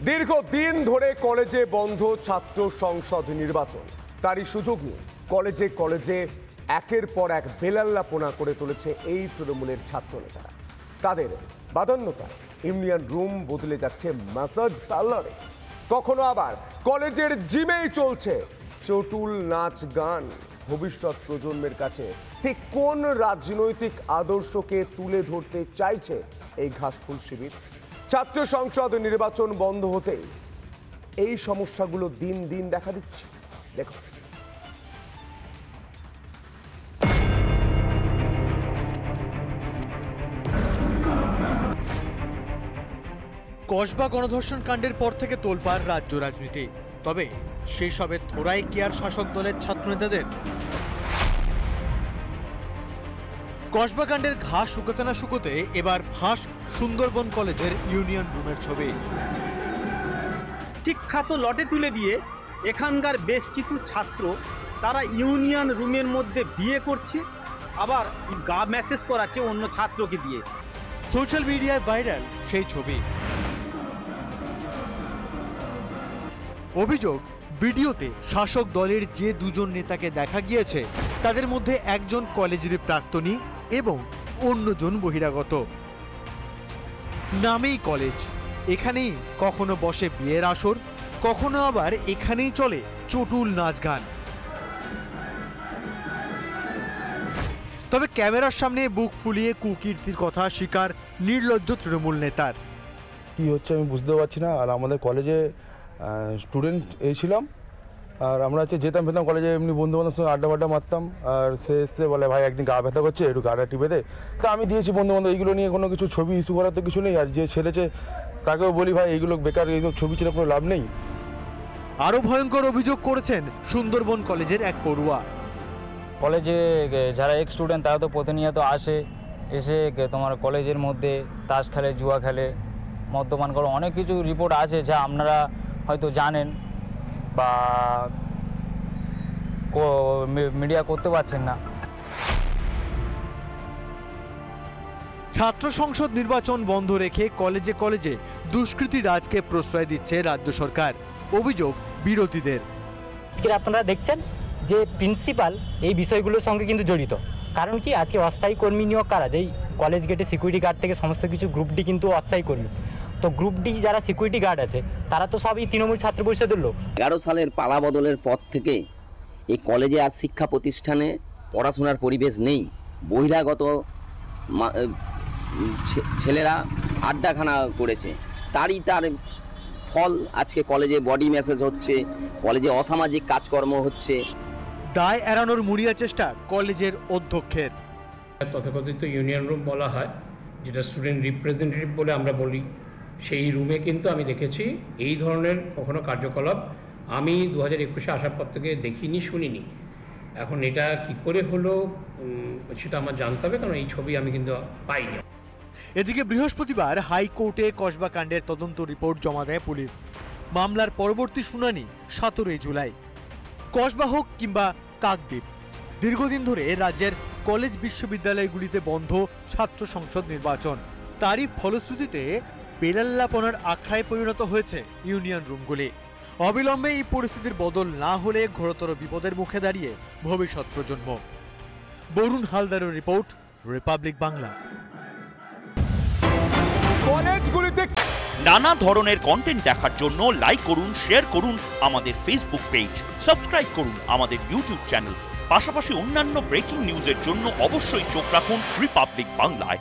দীর্ঘদিন ধরে কলেজে বন্ধ ছাত্র সংসদ নির্বাচন, তারই সুযোগ নিয়ে কলেজে কলেজে একের পর এক বেলাল্লাপনা করে তুলেছে এই তৃণমূলের ছাত্র নেতারা। তাদের বাদান্যতা ইউনিয়ন রুম বদলে যাচ্ছে ম্যাসাজ পার্লারে, কখনো আবার কলেজের জিমেই চলছে চটুল নাচ গান। ভবিষ্যৎ প্রজন্মের কাছে ঠিক কোন রাজনৈতিক আদর্শকে তুলে ধরতে চাইছে এই ঘাসফুল শিবির? ছাত্র সংসদ নির্বাচন বন্ধ হতে এই সমস্যাগুলো দিন দিন দেখা দিচ্ছে। দেখো, কসবা গণধর্ষণ কাণ্ডের পর থেকে তোলপাড় রাজ্য রাজনীতি, তবে সেই সবে থোড়াই কি আর শাসক দলের ছাত্রনেতাদের? কসবা কাণ্ডের ঘাস শুকোতে না শুকোতে এবার ফাঁস সুন্দরবন কলেজের ইউনিয়ন রুমের ছবি। শিক্ষা তো লটে তুলে দিয়ে এখানকার বেশ কিছু ছাত্র তারা ইউনিয়ন রুমের মধ্যে বিয়ে করছে, আবার গা মেসেজ করাচ্ছে অন্য ছাত্রকে দিয়ে। সোশ্যাল মিডিয়ায় ভাইরাল সেই ছবি। অভিযোগ, ভিডিওতে শাসক দলের যে দুজন নেতাকে দেখা গিয়েছে তাদের মধ্যে একজন কলেজের প্রাক্তনী এবং অন্যজন বহিরাগত। নামেই কলেজ, এখানেই কখনো বসে বিয়ের আসর, কখনো আবার এখানেই চলে চটুল নাচ গান। তবে ক্যামেরার সামনে বুক ফুলিয়ে কুকীর্তির কথা স্বীকার নির্লজ্জ তৃণমূল নেতার। কি হচ্ছে আমি বুঝতে পারছি না। আর আমাদের কলেজে স্টুডেন্ট ছিলাম, আর আমরা যেতাম ফেতাম কলেজে, এমনি বন্ধু বান্ধবের সঙ্গে আড্ডা মারতাম। আর সে এসে বলে, ভাই একদিন গা ব্যথা করছে, একটু গাটা টিপে দে। তা আমি দিয়েছি বন্ধু বান্ধব, এইগুলো নিয়ে কোনো কিছু ছবি ইস্যু করার তো কিছু নেই। আর যে ছেলেছে তাকেও বলি, ভাই এইগুলো বেকার, এইসব ছবি ছিল কোনো লাভ নেই। আরও ভয়ঙ্কর অভিযোগ করেছেন সুন্দরবন কলেজের এক পড়ুয়া। কলেজে যারা এক্স স্টুডেন্ট তারা তো প্রতিনিয়ত এসে তোমার কলেজের মধ্যে তাস খেলে, জুয়া খেলে, মদ্যপান করে, অনেক কিছু রিপোর্ট আছে যা আপনারা হয়তো জানেন বা মিডিয়া করতে পারছেন না। ছাত্র সংসদ নির্বাচন বন্ধ রেখে কলেজে কলেজে দুষ্কৃতী রাজকে প্রশ্রয় দিচ্ছে রাজ্য সরকার, অভিযোগ বিরোধীদের। আজকে আপনারা দেখছেন যে প্রিন্সিপাল এই বিষয়গুলোর সঙ্গে কিন্তু জড়িত। কারণ কি, আজকে অস্থায়ী কর্মী নিয়োগ কারা, যেই কলেজ গেটে সিকিউরিটি গার্ড থেকে সমস্ত কিছু গ্রুপ ডি কিন্তু অস্থায়ী কর্মী। তো গ্রুপ ডি যারা সিকিউরিটি গার্ড আছে তারা তো সবই তৃণমূল ছাত্র পরিষদের লোক। 11 সালের পালা বদলের পর থেকে এই কলেজে আর শিক্ষা প্রতিষ্ঠানে পড়াশোনার পরিবেশ নেই। বহিরাগত ছেলেরা আড্ডাখানা করেছে, তার ফল আজকে কলেজে বডি ম্যাসেজ হচ্ছে, কলেজে অসামাজিক কাজকর্ম হচ্ছে। দায় এড়ানোর মুড়িয়া চেষ্টা কলেজের অধ্যক্ষের। তথাকথিত ইউনিয়ন রুম বলা হয়, যেটা স্টুডেন্ট রিপ্রেজেন্টেটিভ বলে আমরা বলি, সেই রুমে কিন্তু আমি দেখেছি এই ধরনের কখনো কার্যকলাপ আমি 2021-এ আসার পর থেকে দেখিনি, শুনিনি। এখন এটা কি করে হলো সেটা আমার জানতে হবে, কারণ এই ছবি আমি কিন্তু পাইনি। এদিকে বৃহস্পতিবার হাইকোর্টে কসবা কাণ্ডের তদন্ত রিপোর্ট জমা দেয় পুলিশ। মামলার পরবর্তী শুনানি 17 জুলাই। কসবা হোক কিংবা কাকদ্বীপ, দীর্ঘদিন ধরে রাজ্যের কলেজ বিশ্ববিদ্যালয়গুলিতে বন্ধ ছাত্র সংসদ নির্বাচন, তারই ফলশ্রুতিতে বেলাল্লাপনার আখড়ায় পরিণত হয়েছে ইউনিয়ন রুমগুলি। অবিলম্বে এই পরিস্থিতির বদল না হলে ঘোরতর বিপদের মুখে দাঁড়িয়ে ভবিষ্যৎ প্রজন্ম। বরুণ হালদারের রিপোর্ট, রিপাবলিক বাংলা। কলেজগুলিতে নানা ধরনের কন্টেন্ট দেখার জন্য লাইক করুন, শেয়ার করুন আমাদের ফেসবুক পেজ, সাবস্ক্রাইব করুন আমাদের ইউটিউব চ্যানেল। পাশাপাশি অন্যান্য ব্রেকিং নিউজের জন্য অবশ্যই চোখ রাখুন রিপাবলিক বাংলায়।